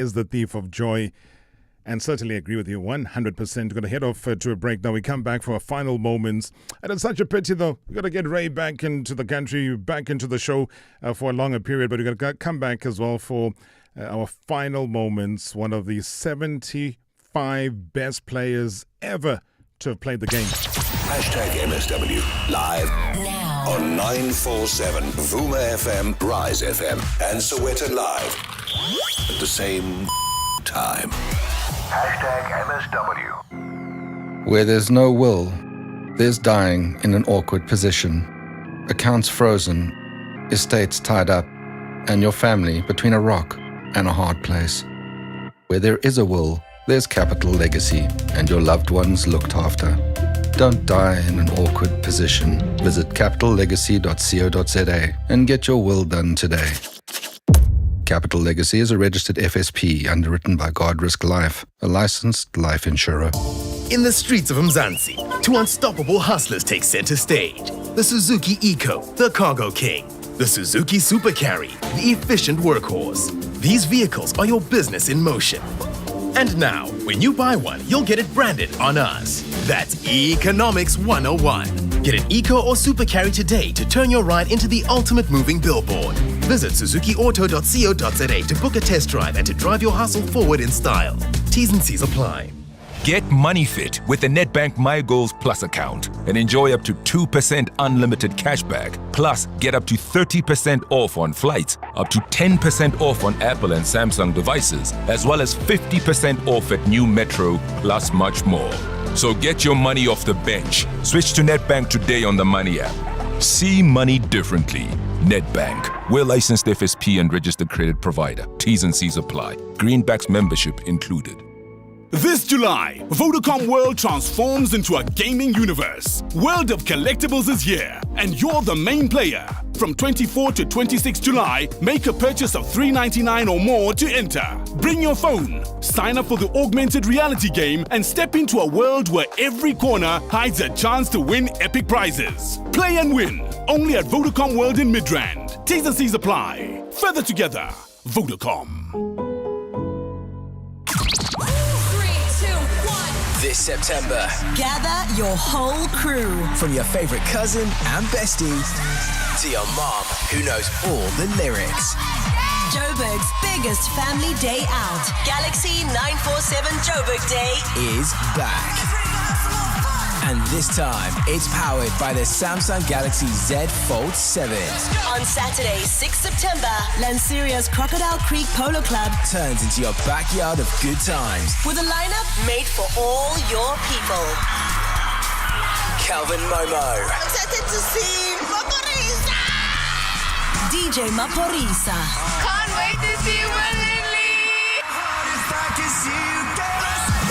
is the thief of joy. And certainly agree with you 100%. We're going to head off to a break now. We come back for our final moments. And it's such a pity, though. We've got to get Ray back into the country, back into the show for a longer period. But we're going to come back as well for our final moments. One of the 75 best players ever to have played the game. #MSW live now on 947 Vuma FM, Rise FM, and Soweto Live at the same time. #MSW. Where there's no will, there's dying in an awkward position. Accounts frozen, estates tied up, and your family between a rock and a hard place. Where there is a will, there's capital legacy, and your loved ones looked after. Don't die in an awkward position. Visit capitallegacy.co.za and get your will done today. Capital Legacy is a registered FSP underwritten by Guard Risk Life, a licensed life insurer. In the streets of Mzansi, two unstoppable hustlers take center stage. The Suzuki Eco, the cargo king. The Suzuki Super Carry, the efficient workhorse. These vehicles are your business in motion. And now, when you buy one, you'll get it branded on us. That's Economics 101. Get an Eco or Super Carry today to turn your ride into the ultimate moving billboard. Visit suzukiauto.co.za to book a test drive and to drive your hustle forward in style. T's and C's apply. Get money fit with the Nedbank My Goals Plus account and enjoy up to 2% unlimited cashback. Plus, get up to 30% off on flights, up to 10% off on Apple and Samsung devices, as well as 50% off at new Metro, plus much more. So get your money off the bench. Switch to Nedbank today on the Money app. See money differently. Nedbank. We're licensed FSP and registered credit provider. T's and C's apply. Greenbacks membership included. This July, Vodacom World transforms into a gaming universe. World of Collectibles is here, and you're the main player. From 24 to 26 July, make a purchase of $3.99 or more to enter. Bring your phone, sign up for the augmented reality game, and step into a world where every corner hides a chance to win epic prizes. Play and win, only at Vodacom World in Midrand. T's and C's apply. Further together, Vodacom. This September, gather your whole crew. From your favorite cousin and bestie to your mom who knows all the lyrics. Joburg's biggest family day out. Galaxy 947 Joburg Day is back. And this time, it's powered by the Samsung Galaxy Z Fold 7. On Saturday, 6 September, Lanseria's Crocodile Creek Polo Club turns into your backyard of good times. With a lineup made for all your people. Calvin Momo. Excited to see Maporisa. DJ Maporisa. Can't wait to see Will Lindley.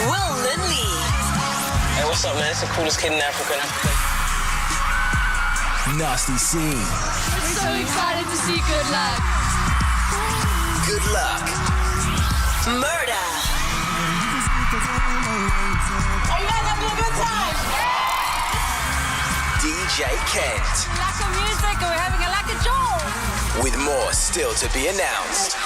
Will Lindley. Hey, what's up, man? It's the coolest kid in Africa. Nasty C. We're so excited to see Good Luck. Good Luck. Murder. Are you guys having a good time? DJ Kent. Lack of music, and we're having a lack of joy. With more still to be announced.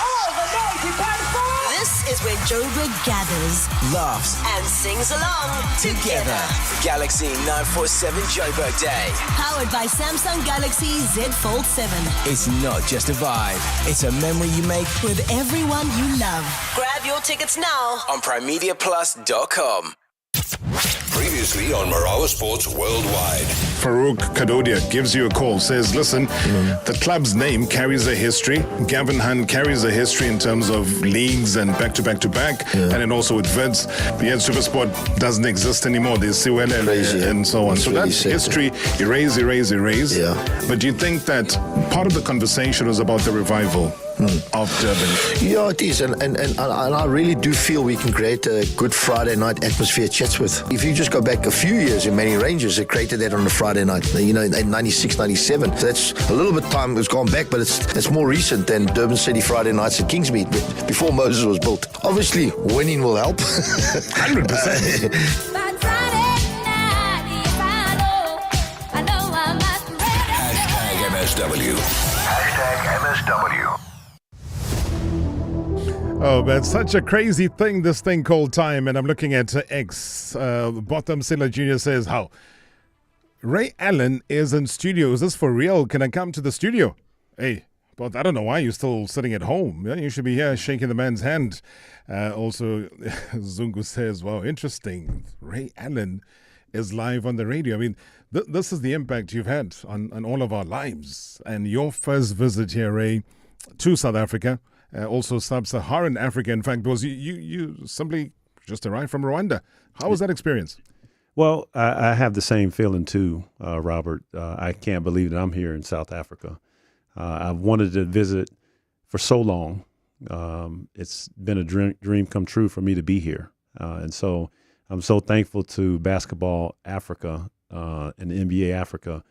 This is where Joburg gathers, laughs, and sings along together. Galaxy 947 Joburg Day. Powered by Samsung Galaxy Z Fold 7. It's not just a vibe, it's a memory you make with everyone you love. Grab your tickets now on PrimediaPlus.com. Previously on Marawa Sports Worldwide. Farouk Kadodia gives you a call, says, listen, the club's name carries a history. Gavin Hunt carries a history in terms of leagues and back-to-back-to-back, and then also with Vids. But yet Supersport doesn't exist anymore. There's Siwele and so on. So that's history. Erase. Yeah. But do you think that part of the conversation was about the revival of Durban? Yeah, it is. And I really do feel we can create a good Friday night atmosphere at Chatsworth. If you just go back a few years in many ranges, they created that on a Friday night, in 96, 97. So that's a little bit time has gone back, but it's more recent than Durban City Friday nights at Kingsmead before Moses was built. Obviously, winning will help. 100%. #MSW. #MSW. Oh, man, such a crazy thing, this thing called time. And I'm looking at X. Botham Silla Jr. says, how? Ray Allen is in studio. Is this for real? Can I come to the studio? Hey, but I don't know why you're still sitting at home. Yeah, you should be here shaking the man's hand. Also, Zungu says, wow, interesting. Ray Allen is live on the radio. I mean, this is the impact you've had on all of our lives. And your first visit here, Ray, to South Africa, also sub-Saharan Africa, in fact, because you simply just arrived from Rwanda. How was that experience? Well, I have the same feeling too, Robert. I can't believe that I'm here in South Africa. I've wanted to visit for so long. It's been a dream come true for me to be here. And so I'm so thankful to Basketball Africa and the NBA Africa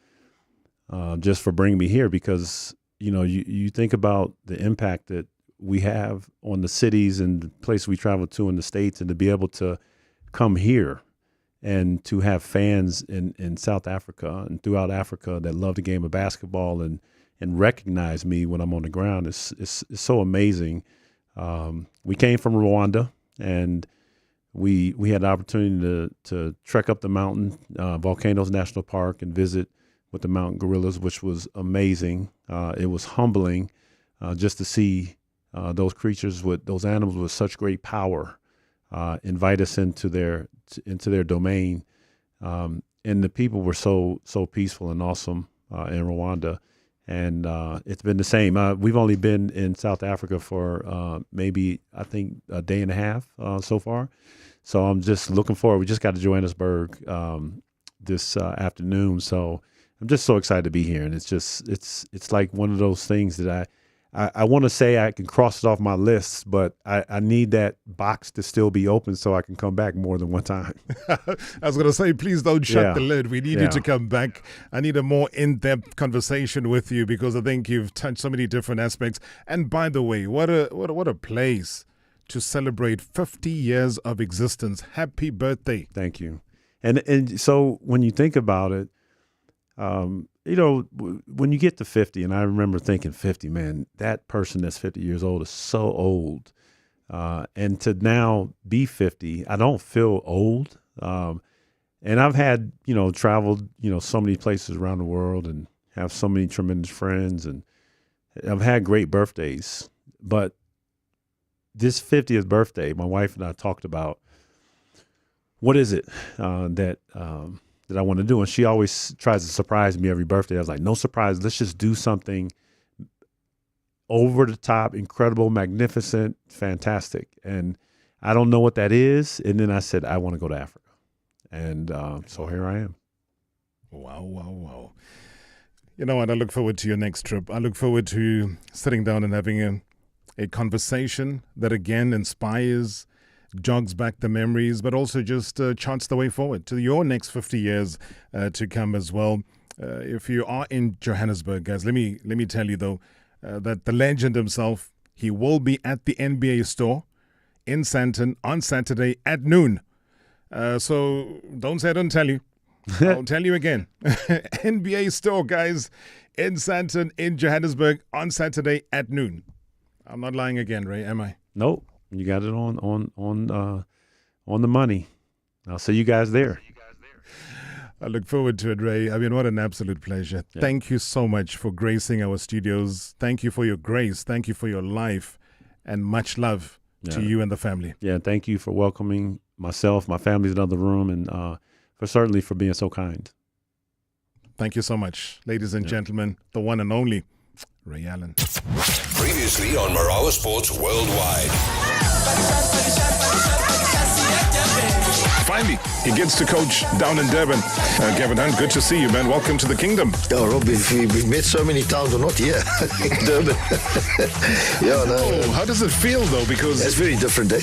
just for bringing me here, because, you know, you think about the impact that we have on the cities and places we travel to in the States, and to be able to come here and to have fans in South Africa and throughout Africa that love the game of basketball and recognize me when I'm on the ground is so amazing. We came from Rwanda, and we had the opportunity to trek up the mountain, Volcanoes National Park, and visit with the mountain gorillas, which was amazing. It was humbling just to see those creatures, with those animals with such great power, invite us into their domain. And the people were so peaceful and awesome in Rwanda. And it's been the same. We've only been in South Africa for maybe, I think, a day and a half so far. So I'm just looking forward. We just got to Johannesburg this afternoon. So I'm just so excited to be here. And it's like one of those things that I want to say I can cross it off my list, but I need that box to still be open so I can come back more than one time. I was going to say, please don't shut the lid. We need you to come back. I need a more in-depth conversation with you, because I think you've touched so many different aspects. And by the way, what a place to celebrate 50 years of existence. Happy birthday. Thank you. And so when you think about it, you know, when you get to 50, and I remember thinking 50, man, that person that's 50 years old is so old. And to now be 50, I don't feel old. And I've had, you know, traveled, you know, so many places around the world and have so many tremendous friends, and I've had great birthdays. But this 50th birthday, my wife and I talked about, what is it that I want to do? And she always tries to surprise me every birthday. I was like, no surprise. Let's just do something over the top, incredible, magnificent, fantastic. And I don't know what that is. And then I said, I want to go to Africa. And so here I am. Wow. You know what? I look forward to your next trip. I look forward to sitting down and having a conversation that, again, inspires, jogs back the memories, but also just charts the way forward to your next 50 years to come as well. If you are in Johannesburg, guys, let me tell you, though, that the legend himself, he will be at the NBA store in Sandton on Saturday at noon. So don't say I don't tell you. I'll tell you again. NBA store, guys, in Sandton, in Johannesburg on Saturday at noon. I'm not lying again, Ray, am I? Nope. You got it on the money. I'll see you guys there. I look forward to it, Ray. I mean, what an absolute pleasure. Yeah. Thank you so much for gracing our studios. Thank you for your grace. Thank you for your life, and much love to you and the family. Yeah, thank you for welcoming myself, my family's in the other room, and for being so kind. Thank you so much, ladies and gentlemen, the one and only Ray Allen. Previously on Marawa Sports Worldwide. Finally, he gets to coach down in Durban. Gavin Hunt, good to see you, man. Welcome to the kingdom. Oh, Rob, we've met so many times, we're not here in Durban. How does it feel, though? Because it's very different, eh?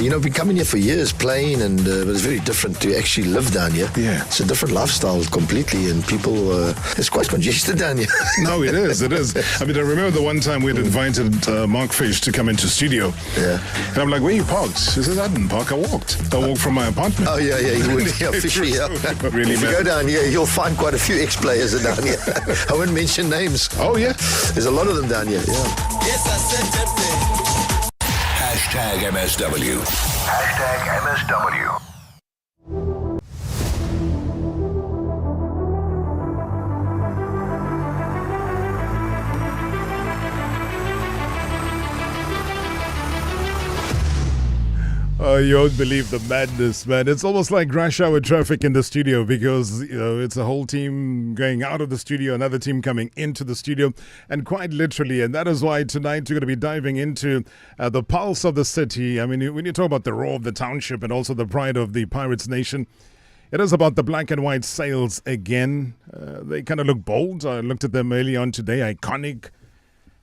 We've been coming here for years playing, and but it's very different to actually live down here. Yeah. It's a different lifestyle completely, and people, it's quite congested down here. No, it is. I mean, I remember the one time we had invited Mark Fish to come into studio. Yeah. And I'm like, where you parked? He says, I didn't park, I walked. I walked from my apartment. Oh, yeah, you would. Yeah, Fishy, yeah. Really, if you go down here, you'll find quite a few ex-players down here. I won't mention names. Oh, yeah? There's a lot of them down here, yeah. Yes, I said that thing. #MSW. #MSW. Oh, you won't believe the madness, man. It's almost like rush hour traffic in the studio because, it's a whole team going out of the studio, another team coming into the studio, and quite literally. And that is why tonight we're going to be diving into the pulse of the city. I mean, when you talk about the roar of the township and also the pride of the Pirates Nation, it is about the black and white sails again. They kind of look bold. I looked at them early on today, iconic.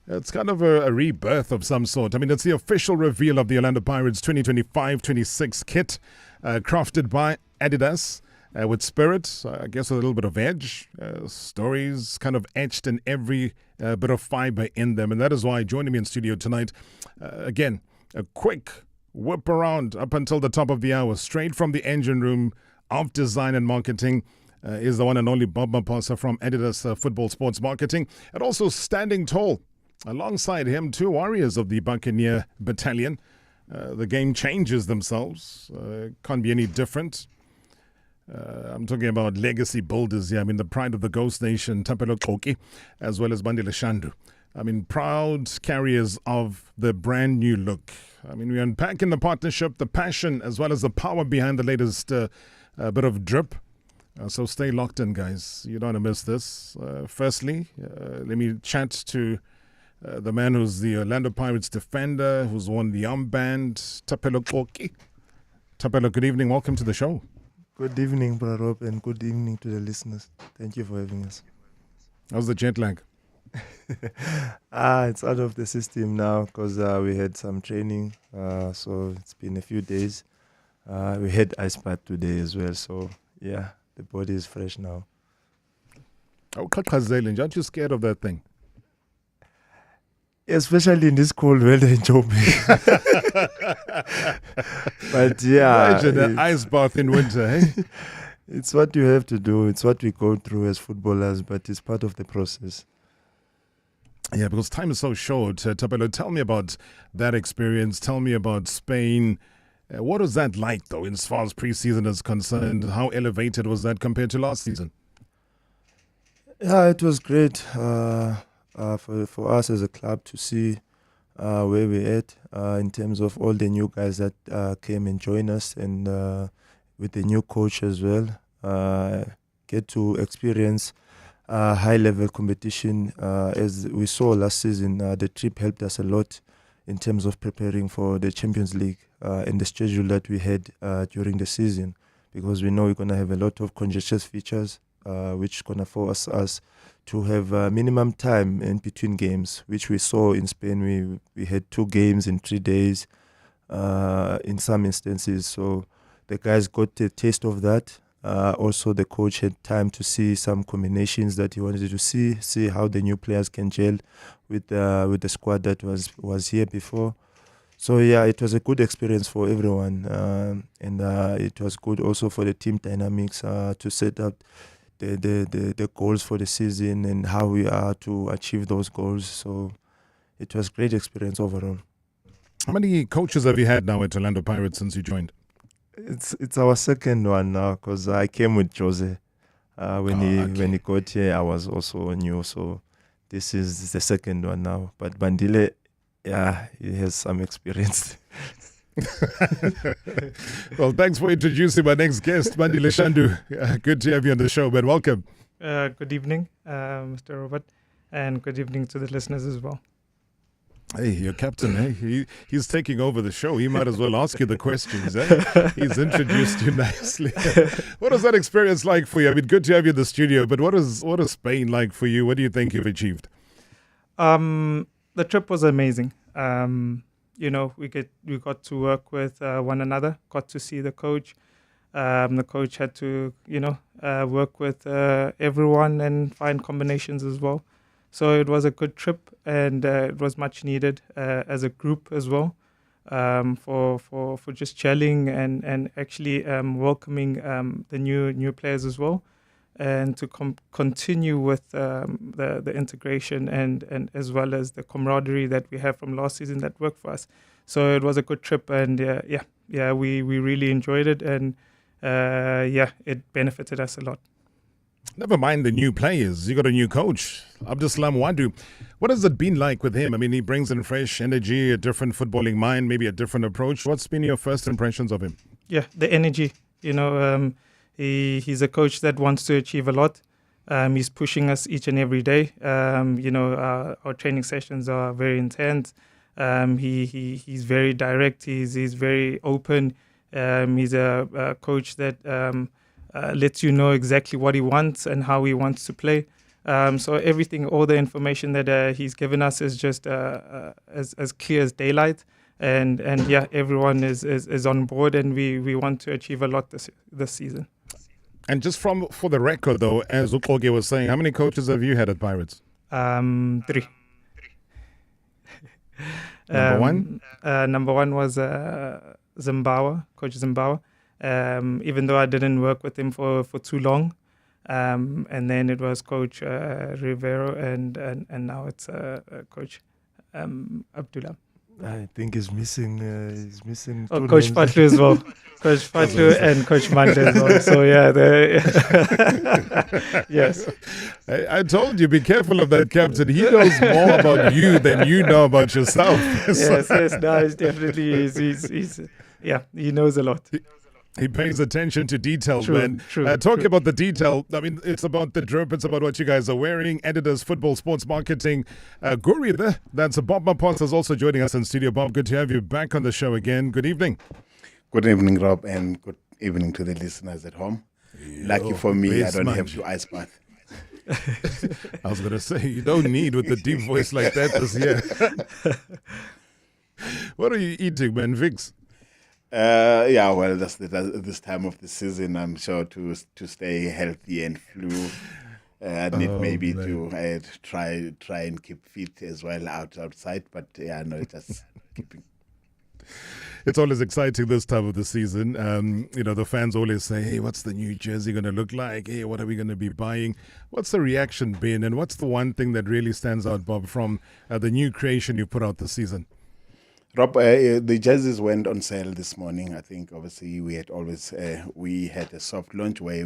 It's kind of a rebirth of some sort. I mean, it's the official reveal of the Orlando Pirates 2025-26 kit, crafted by Adidas with spirit, I guess with a little bit of edge, stories kind of etched in every bit of fiber in them. And that is why joining me in studio tonight, again, a quick whip around up until the top of the hour, straight from the engine room of design and marketing, is the one and only Bob Mapasa from Adidas Football Sports Marketing, and also standing tall alongside him, two warriors of the Buccaneer Battalion. The game changes themselves. Can't be any different. I'm talking about legacy builders here. I mean, the pride of the Ghost Nation, Tapelo Koki, as well as Bandile Shandu. I mean, proud carriers of the brand new look. I mean, we're unpacking the partnership, the passion, as well as the power behind the latest bit of drip. So stay locked in, guys. You don't want to miss this. Firstly, let me chat to the man who's the Orlando Pirates defender, who's won the armband, Tapelo Koki. Tapelo, good evening. Welcome to the show. Good evening, Brother Rob, and good evening to the listeners. Thank you for having us. How's the jet lag? It's out of the system now because we had some training. So it's been a few days. We had ice bath today as well. So, yeah, the body is fresh now. Oh, aren't you scared of that thing? Especially in this cold weather in Joburg. But yeah. Imagine an ice bath in winter, eh? It's what you have to do. It's what we go through as footballers, but it's part of the process. Yeah, because time is so short. Tapelo, tell me about that experience. Tell me about Spain. What was that like, though, as far as pre-season is concerned? How elevated was that compared to last season? Yeah, it was great. For us as a club to see where we're at in terms of all the new guys that came and joined us, and with the new coach as well, get to experience high-level competition. As we saw last season, the trip helped us a lot in terms of preparing for the Champions League and the schedule that we had during the season, because we know we're going to have a lot of congested features, which is going to force us to have minimum time in between games, which we saw in Spain. We had 2 games in 3 days in some instances. So the guys got a taste of that. Also, the coach had time to see some combinations that he wanted to see how the new players can gel with the squad that was here before. So yeah, it was a good experience for everyone, and it was good also for the team dynamics to set up the goals for the season and how we are to achieve those goals. So it was a great experience overall. How many coaches have you had now at Orlando Pirates since you joined? It's our second one now, because I came with Jose. When he got here, I was also new. So this is the second one now. But Bandile, yeah, he has some experience. Well, thanks for introducing my next guest, Bandile Shandu. Good to have you on the show, man. Welcome. Good evening, Mr. Robert, and good evening to the listeners as well. Hey, your captain, hey, he's taking over the show. He might as well ask you the questions. Eh? He's introduced you nicely. What was that experience like for you? I mean, good to have you in the studio, but what is Spain like for you? What do you think you've achieved? The trip was amazing. We got to work with one another, got to see the coach. The coach had to, work with everyone and find combinations as well. So it was a good trip, and it was much needed as a group as well, for just gelling and actually welcoming the new players as well, and to continue with the integration and as well as the camaraderie that we have from last season that worked for us. So it was a good trip, and we really enjoyed it, and it benefited us a lot. Never mind the new players. You got a new coach, Abdussalam Wadu. What has it been like with him? I mean, he brings in fresh energy, a different footballing mind, maybe a different approach. What's been your first impressions of him? Yeah, the energy. He's a coach that wants to achieve a lot. He's pushing us each and every day. Our training sessions are very intense. He's very direct. He's very open. He's a coach that lets you know exactly what he wants and how he wants to play. So everything, all the information that he's given us is just as clear as daylight. And everyone is on board, and we want to achieve a lot this season. And just for the record, though, as Ukoge was saying, how many coaches have you had at Pirates? 3. Number one? Number one was Zimbawa, Coach Zimbawa. Even though I didn't work with him for too long. And then it was Coach Rivero, and now it's Coach Abdullah. I think he's missing. Oh, Coach Fatlu as well. Coach Fatlu and Coach Mande as well. So yes. I told you, be careful of that captain. He knows more about you than you know about yourself. yes. No, he's definitely. He's he knows a lot. He pays attention to detail, man. True. Talking about the detail, I mean, it's about the drip, it's about what you guys are wearing. Editors, football, sports marketing. Guri there, that's Bob Mapos is also joining us in studio. Bob, good to have you back on the show again. Good evening. Good evening, Rob, and good evening to the listeners at home. Lucky for me, I don't have to ice bath. I was going to say, you don't need with the deep voice like that this year. What are you eating, man, Vix? That's this time of the season, I'm sure to stay healthy and flu. I need to try and keep fit as well outside. But just keeping. It's always exciting this time of the season. The fans always say, hey, what's the new jersey going to look like? Hey, what are we going to be buying? What's the reaction been? And what's the one thing that really stands out, Bob, from the new creation you put out this season? Rob, the jerseys went on sale this morning. I think obviously we had a soft launch where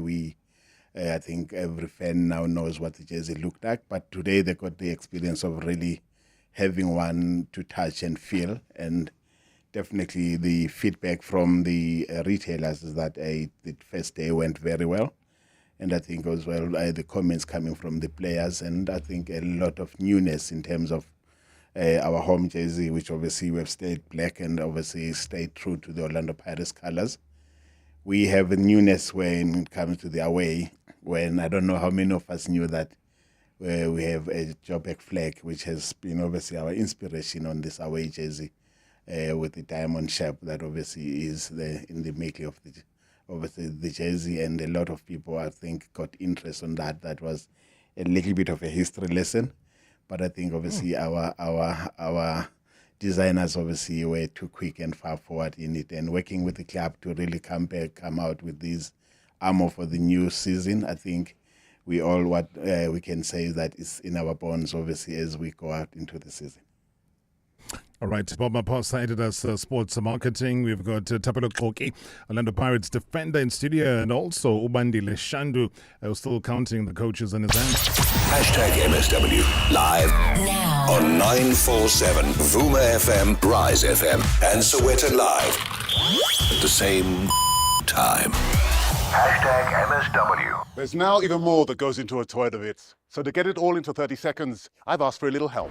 I think every fan now knows what the jersey looked like. But today they got the experience of really having one to touch and feel. And definitely the feedback from the retailers is that the first day went very well. And I think as well the comments coming from the players, and I think a lot of newness in terms of our home jersey, which obviously we have stayed black and obviously stayed true to the Orlando Pirates colors. We have a newness when it comes to the away, when I don't know how many of us knew that we have a Joburg flag, which has been obviously our inspiration on this away jersey, with the diamond shape that obviously is in the making of the jersey, and a lot of people I think got interest on that. That was a little bit of a history lesson. But I think obviously our designers obviously were too quick and far forward in it, and working with the club to really come out with this armor for the new season. I think we can say that is in our bones obviously as we go out into the season. All right, Bob Mapos, Editors, sports marketing. We've got Tapelo Koki, Orlando Pirates defender in studio, and also Ubandi Leshandu, still counting the coaches in his hand. #MSW live now on 947 Vuma FM, Rise FM, and Soweto Live at the same time. #MSW. There's now even more that goes into a Toyota Vitz. So to get it all into 30 seconds, I've asked for a little help.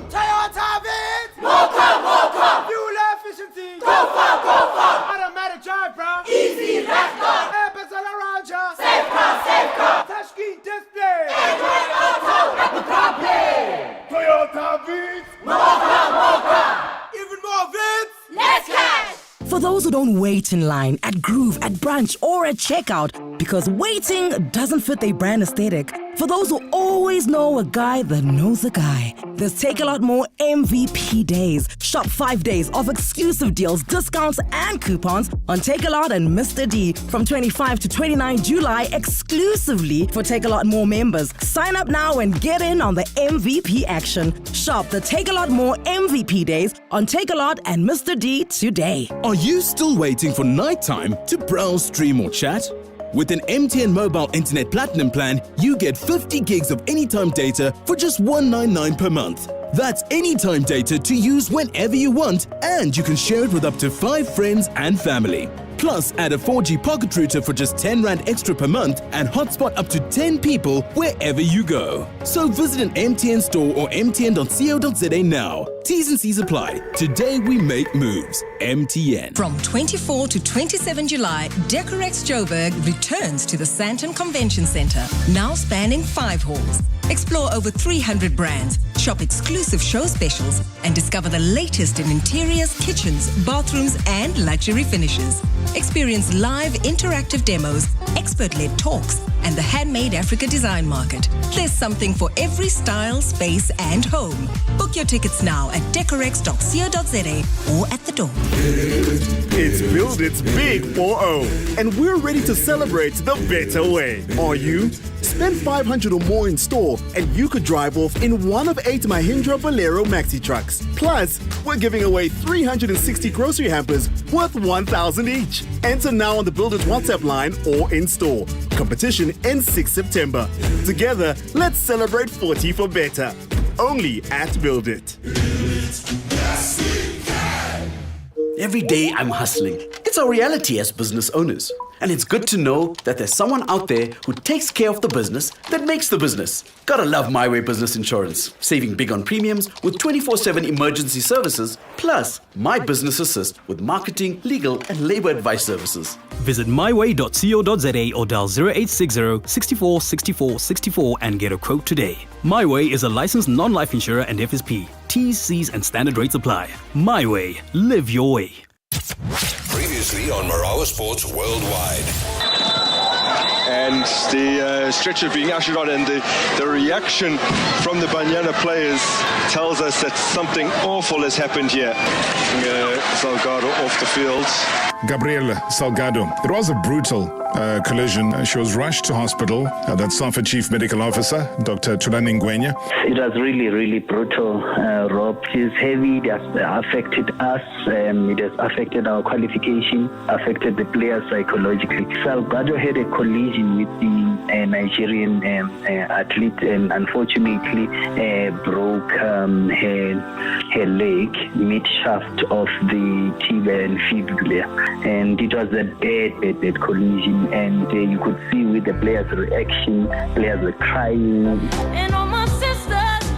Toyota Vitz! Mocha! Fuel efficiency! Go far! Automatic drive, bro! Easy, let's go! Airbags all around ya! Safe car! Touchscreen display! Android Auto! Apple CarPlay! Toyota Vitz! Mocha! Even more Vitz! Let's cash! For those who don't wait in line, at Groove, at brunch, or at checkout, because waiting doesn't fit their brand aesthetic. For those who always know a guy that knows a guy. There's Take a Lot More MVP Days. Shop 5 days of exclusive deals, discounts, and coupons on Take a Lot and Mr. D from 25 to 29 July exclusively for Take a Lot More members. Sign up now and get in on the MVP action. Shop the Take a Lot More MVP Days on Take a Lot and Mr. D today. Are you still waiting for nighttime to browse, stream, or chat? With an MTN Mobile Internet Platinum plan, you get 50 gigs of anytime data for just $199 per month. That's anytime data to use whenever you want, and you can share it with up to 5 friends and family. Plus, add a 4G pocket router for just R10 extra per month and hotspot up to 10 people wherever you go. So visit an MTN store or mtn.co.za now. T's and C's apply. Today we make moves. MTN. From 24 to 27 July, Decorex Joburg returns to the Sandton Convention Centre, now spanning 5 halls. Explore over 300 brands, shop exclusive show specials, and discover the latest in interiors, kitchens, bathrooms, and luxury finishes. Experience live interactive demos, expert-led talks, and the Handmade Africa Design Market. There's something for every style, space, and home. Book your tickets now at decorex.co.za or at the door. It's Build It's Big 4-0, and we're ready to celebrate the better way. Are you? Spend 500 or more in store, and you could drive off in one of 8 Mahindra Bolero maxi trucks. Plus, we're giving away 360 grocery hampers worth 1,000 each. Enter now on the Build It WhatsApp line or in store. Competition ends 6 September. Together, let's celebrate 40 for better. Only at Build It. Every day I'm hustling. It's our reality as business owners. And it's good to know that there's someone out there who takes care of the business that makes the business. Gotta love My Way Business Insurance. Saving big on premiums with 24/7 emergency services, plus My Business Assist with marketing, legal, and labor advice services. Visit myway.co.za or dial 0860 64 64 64 and get a quote today. My Way is a licensed non-life insurer and FSP. T's, C's, and standard rates apply. My Way. Live your way. Previously on Marawa Sports Worldwide. And the stretcher being ushered on, and the reaction from the Banyana players tells us that something awful has happened here. Salgado off the field. Gabriel Salgado. It was a brutal collision. She was rushed to hospital. That's SAFA Chief Medical Officer, Dr. Tulani Ngwenya. It was really, really brutal, Rob. It's heavy. It has affected us. It has affected our qualification, affected the players psychologically. Salgado had a collision with the Nigerian athlete and unfortunately broke her leg, mid-shaft of the tibia and fibula. And it was a bad collision, and you could see with the players' reaction, players were crying. And all my sisters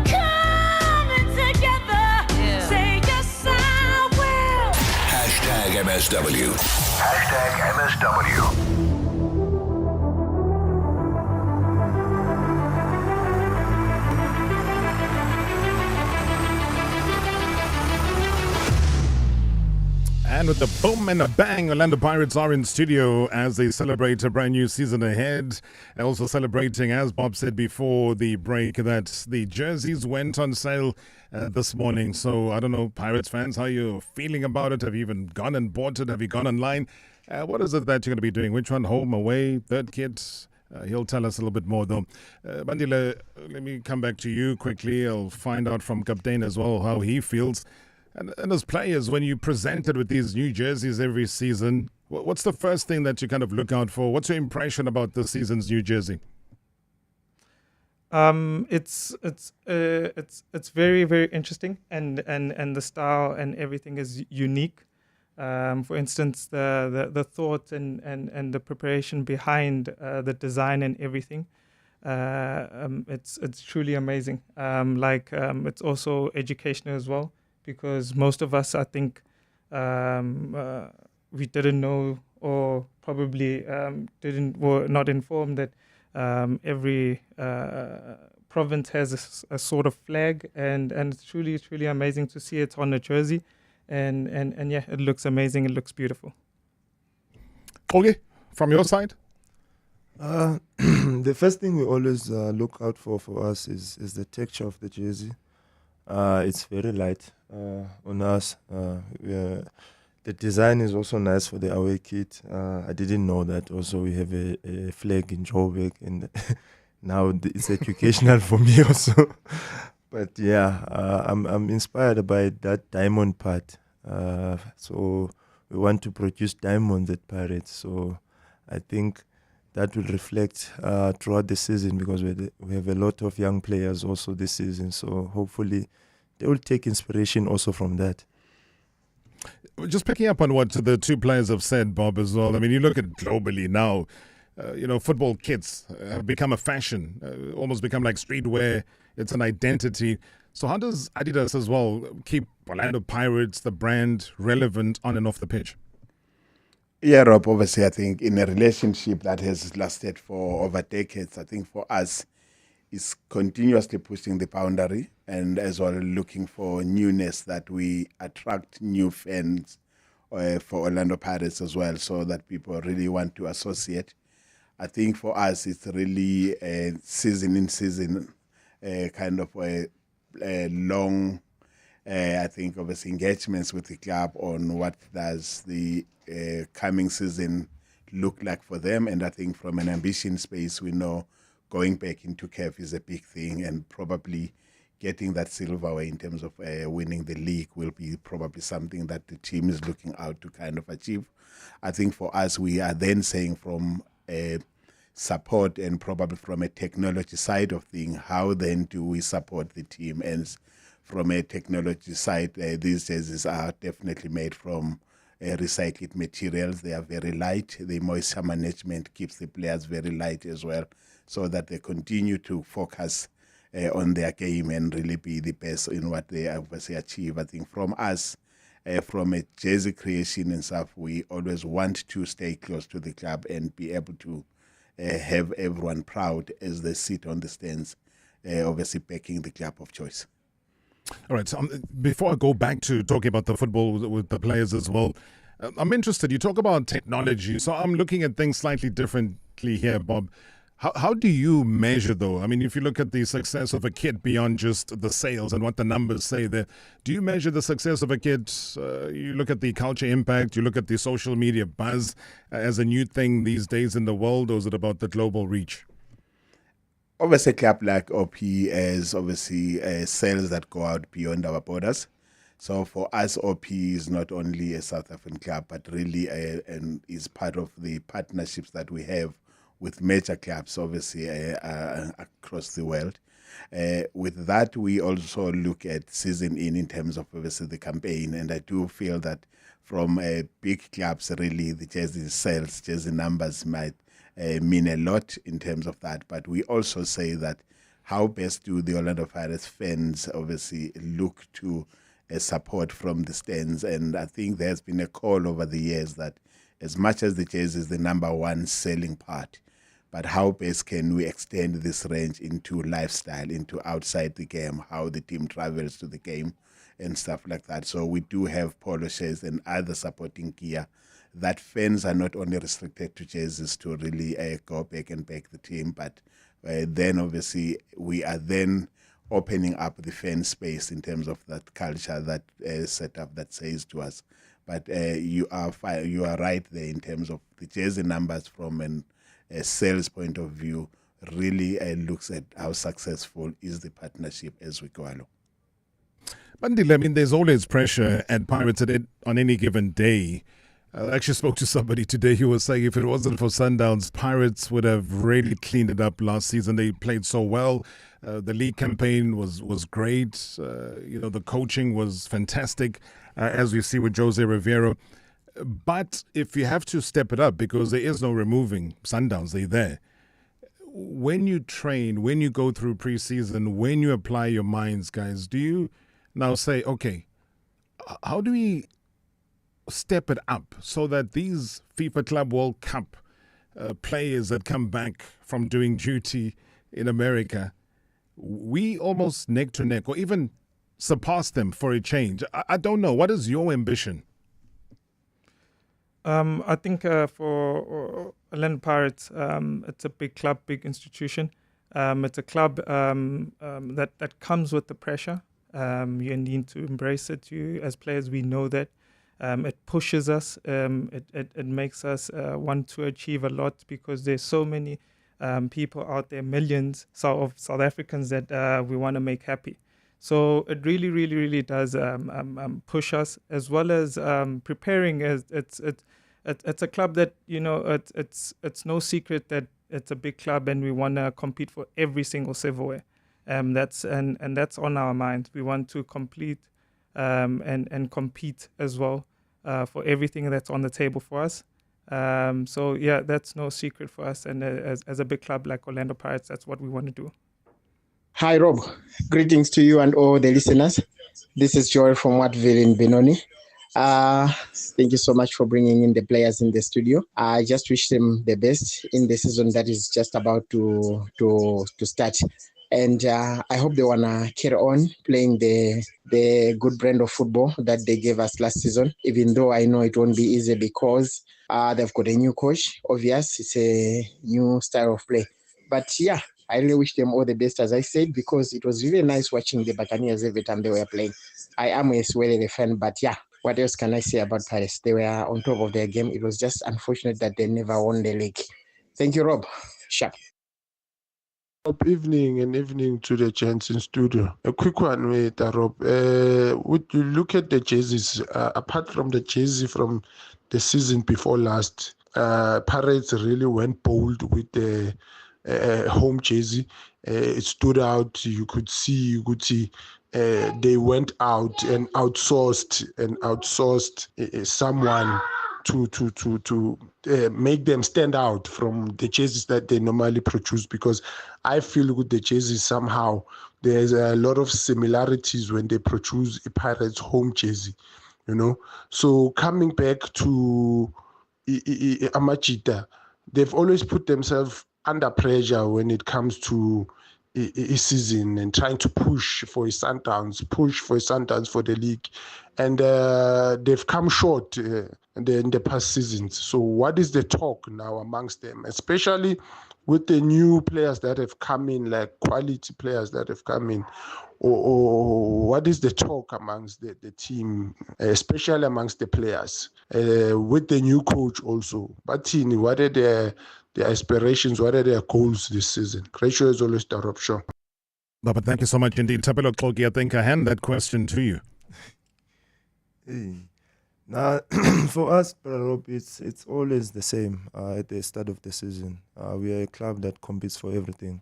coming together, say yes I will. Hashtag MSW. Hashtag MSW. And with the boom and a bang, Orlando Pirates are in studio as they celebrate a brand new season ahead. And also celebrating, as Bob said before the break, that the jerseys went on sale this morning. So I don't know, Pirates fans, how you feeling about it? Have you even gone and bought it? Have you gone online? What is it that you're going to be doing? Which one? Home, away, third kit? He'll tell us a little bit more though. Bandile, let me come back to you quickly. I'll find out from Kaptein as well how he feels. And as players, when you presented with these new jerseys every season, what's the first thing that you kind of look out for? What's your impression about this season's new jersey? It's very, very interesting, and the style and everything is unique. For instance, the thought and the preparation behind the design and everything. It's truly amazing. It's also educational as well. Because most of us, I think, we didn't know or probably were not informed that every province has a sort of flag, and it's truly amazing to see it on a jersey, and yeah, it looks amazing. It looks beautiful. Okay, from your side. The The first thing we always look out for us is the texture of the jersey. It's very light on us. The design is also nice for the away kit. I didn't know that. Also, we have a flag in Joburg, and now it's educational for me also. But yeah, I'm inspired by that diamond part. So we want to produce diamonds at Pirates. So I think that will reflect throughout the season, because we have a lot of young players also this season. So hopefully they will take inspiration also from that. Just picking up on what the two players have said, Bob, as well. I mean, you look at globally now, football kits have become a fashion, almost become like streetwear. It's an identity. So how does Adidas as well keep Orlando Pirates, the brand, relevant on and off the pitch? Yeah, Rob, obviously, I think in a relationship that has lasted for over decades, I think for us, is continuously pushing the boundary and as well looking for newness, that we attract new fans for Orlando Pirates as well, so that people really want to associate. I think for us, it's really a season in season kind of a long, I think, obviously engagements with the club on what does the coming season look like for them. And I think from an ambition space, we know going back into CAF is a big thing, and probably getting that silverware in terms of winning the league will be probably something that the team is looking out to kind of achieve. I think for us, we are then saying from support and probably from a technology side of things, how then do we support the team? And from a technology side, these jerseys are definitely made from recycled materials. They are very light. The moisture management keeps the players very light as well, so that they continue to focus on their game and really be the best in what they obviously achieve. I think from us, from a jersey creation and stuff, we always want to stay close to the club and be able to have everyone proud as they sit on the stands, obviously backing the club of choice. All right, so before I go back to talking about the football with the players as well, I'm interested. You talk about technology, so I'm looking at things slightly differently here, Bob. How do you measure, though? I mean, if you look at the success of a kit beyond just the sales and what the numbers say there, do you measure the success of a kit? You look at the culture impact, you look at the social media buzz as a new thing these days in the world, or is it about the global reach? Obviously, a club like OP has obviously sales that go out beyond our borders. So for us, OP is not only a South African club, but really and is part of the partnerships that we have with major clubs, obviously, across the world. With that, we also look at season in terms of, obviously, the campaign. And I do feel that from big clubs, really, the jersey sales, jersey numbers might mean a lot in terms of that. But we also say that how best do the Orlando Pirates fans, obviously, look to support from the stands. And I think there's been a call over the years that as much as the jersey is the number one selling part, but how best can we extend this range into lifestyle, into outside the game, how the team travels to the game and stuff like that. So we do have polo shirts and other supporting gear that fans are not only restricted to jerseys to really go back and back the team, but then obviously we are then opening up the fan space in terms of that culture, that setup that says to us. But you are right there in terms of the jersey numbers from a sales point of view really looks at how successful is the partnership as we go along. Bandile, I mean, there's always pressure at Pirates on any given day. I actually spoke to somebody today who was saying if it wasn't for Sundowns, Pirates would have really cleaned it up last season. They played so well. The league campaign was great. The coaching was fantastic, as we see with Jose Rivero. But if you have to step it up, because there is no removing Sundowns, they're there. When you train, when you go through preseason, when you apply your minds, guys, do you now say, okay, how do we step it up so that these FIFA Club World Cup players that come back from doing duty in America, we almost neck to neck or even surpass them for a change? I don't know. What is your ambition? I think for Orlando Pirates, it's a big club, big institution. It's a club that comes with the pressure. You need to embrace it. As players, we know that. It pushes us. It makes us want to achieve a lot because there's so many people out there, millions of South Africans that we want to make happy. So it really, really, really does push us, as well as preparing. It's a club that, you know, it's no secret that it's a big club, and we want to compete for every single silverware. That's on our mind. We want to complete and compete as well for everything that's on the table for us. So yeah, that's no secret for us. And as a big club like Orlando Pirates, that's what we want to do. Hi, Rob. Greetings to you and all the listeners. This is Joel from Watville in Benoni. Thank you so much for bringing in the players in the studio. I just wish them the best in the season that is just about to start. And I hope they want to carry on playing the good brand of football that they gave us last season, even though I know it won't be easy because they've got a new coach. Obvious, it's a new style of play. But yeah, I really wish them all the best, as I said, because it was really nice watching the Buccaneers every time they were playing. I am a Sweden fan, but yeah, what else can I say about Paris? They were on top of their game. It was just unfortunate that they never won the league. Thank you, Rob. Sharp. Good evening and evening to the gents in studio. A quick one with Rob. Would you look at the jerseys, apart from the jersey from the season before last, Pirates really went bold with the home jersey. It stood out. You could see they went out and outsourced someone to make them stand out from the jerseys that they normally produce, because I feel with the jerseys somehow there's a lot of similarities when they produce a Pirates home jersey, you know. So coming back to Amachita, they've always put themselves under pressure when it comes to a season and trying to push for a Sundowns for the league, and they've come short in the past seasons. So what is the talk now amongst them, especially with the new players that have come in, like quality players that have come in, or what is the talk amongst the team, especially amongst the players, with the new coach also? Batini, what are their aspirations, what are their goals this season? Great show as always, the Rob Show. But thank you so much indeed. Tapelo Kloki, I think I hand that question to you. Now, for us, Rob, it's always the same at the start of the season. We are a club that competes for everything.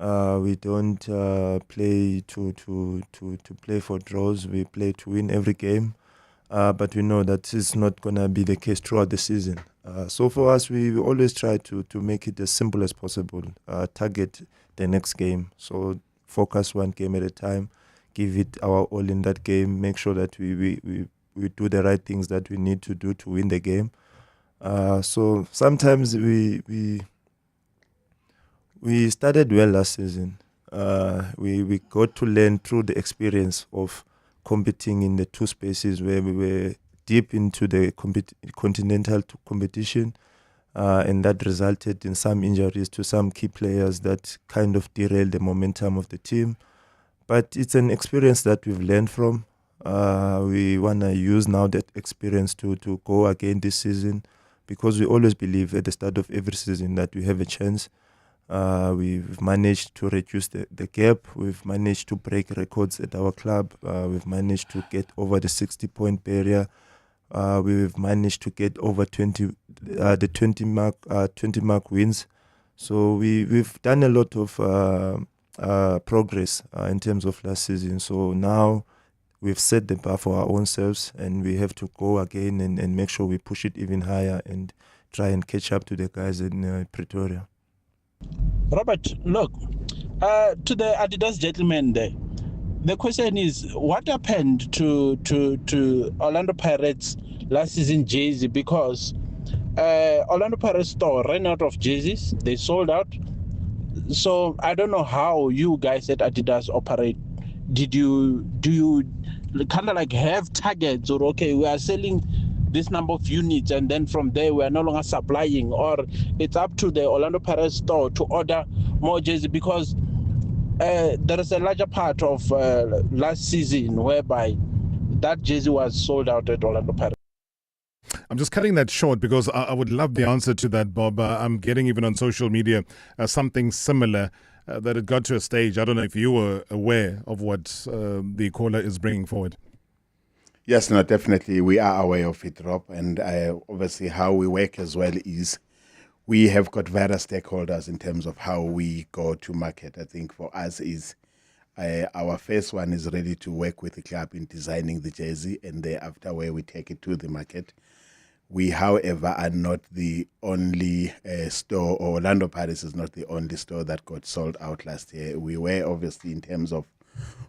We don't play to play for draws. We play to win every game. But we know that it's not going to be the case throughout the season. So for us, we always try to make it as simple as possible. Target the next game. So focus one game at a time. Give it our all in that game. Make sure that we do the right things that we need to do to win the game. So sometimes we started well last season. We got to learn through the experience of competing in the two spaces where we were deep into the continental competition, and that resulted in some injuries to some key players that kind of derailed the momentum of the team. But it's an experience that we've learned from. We want to use now that experience to go again this season, because we always believe at the start of every season that we have a chance. We've managed to reduce the gap. We've managed to break records at our club. We've managed to get over the 60-point barrier. We've managed to get over 20 mark wins. So we've done a lot of progress in terms of last season. So now we've set the bar for our own selves, and we have to go again and make sure we push it even higher and try and catch up to the guys in Pretoria. Robert, look, to the Adidas gentleman there, the question is, what happened to Orlando Pirates last season jersey? Because Orlando Pirates store ran out of jerseys, they sold out. So I don't know how you guys at Adidas operate. Do you kind of like have targets, or okay, we are selling this number of units, and then from there we are no longer supplying, or it's up to the Orlando Pirates store to order more jerseys, because there is a larger part of last season whereby that jersey was sold out at Orlando Pirates. I'm just cutting that short because I would love the answer to that, Bob. I'm getting even on social media something similar, that it got to a stage. I don't know if you were aware of what the caller is bringing forward. Yes, no, definitely. We are aware of it, Rob. And obviously how we work as well is we have got various stakeholders in terms of how we go to market. I think for us is our first one is ready to work with the club in designing the jersey, and thereafter where we take it to the market. We, however, are not the only store, or Orlando Pirates is not the only store that got sold out last year. We were obviously, in terms of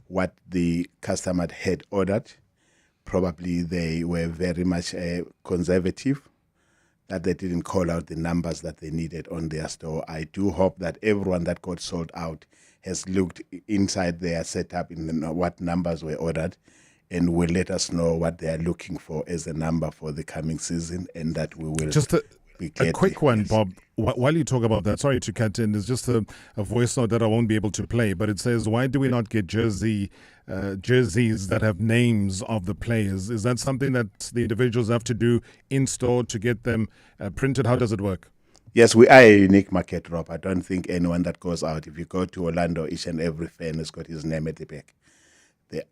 what the customer had ordered, probably they were very much conservative, that they didn't call out the numbers that they needed on their store. I do hope that everyone that got sold out has looked inside their setup in what numbers were ordered, and will let us know what they are looking for as a number for the coming season, and that we will just a quick one, Bob. While you talk about that, sorry to cut in, it's just a voice note that I won't be able to play, but it says, why do we not get jerseys that have names of the players? Is that something that the individuals have to do in store to get them printed? How does it work? Yes, we are a unique market, Rob. I don't think anyone that goes out, if you go to Orlando, each and every fan has got his name at the back.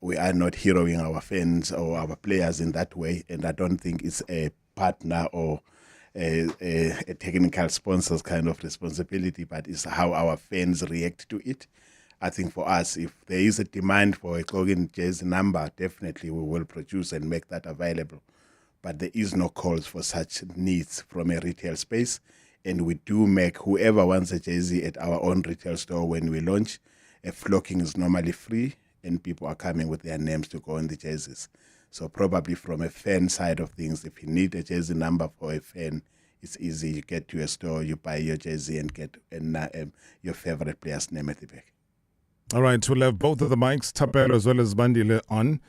We are not heroing our fans or our players in that way, and I don't think it's a partner or a technical sponsor's kind of responsibility, but it's how our fans react to it. I think for us, if there is a demand for a Kogan jersey number, definitely we will produce and make that available. But there is no calls for such needs from a retail space. And we do make whoever wants a jersey at our own retail store when we launch. A flocking is normally free, and people are coming with their names to go on the jerseys. So probably from a fan side of things, if you need a jersey number for a fan, it's easy. You get to a store, you buy your jersey, and get your favorite player's name at the back. All right, we'll have both of the mics, Tapelo as well as Bandile, on.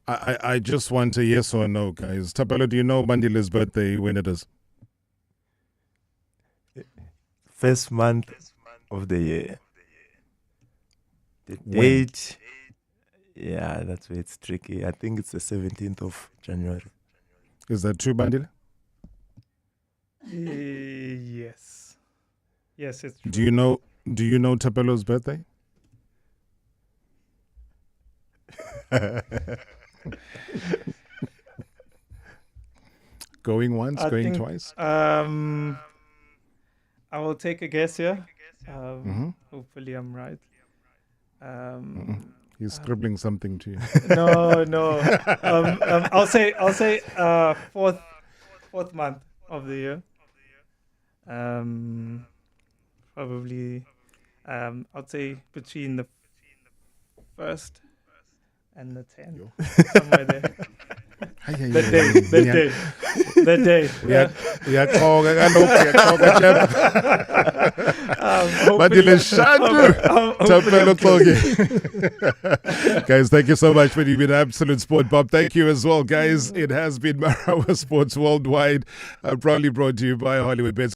I just want a yes or no, guys. Tapelo, do you know Bandile's birthday when it is? First month of the year. The date, yeah, that's where it's tricky. I think it's the 17th of January. Is that true, Bandile? Yes. Yes, it's true. Do you know Tapelo's birthday? Going once, going twice? I will take a guess here. Hopefully I'm right. He's scribbling something to you. No. I'll say fourth month of the year. Probably I'd say between the 1st and the 10th, somewhere there. That day. Guys, thank you so much for being an absolute sport. Bob, thank you as well, guys. It has been Marawa Sports Worldwide, proudly brought to you by Hollywood Bets.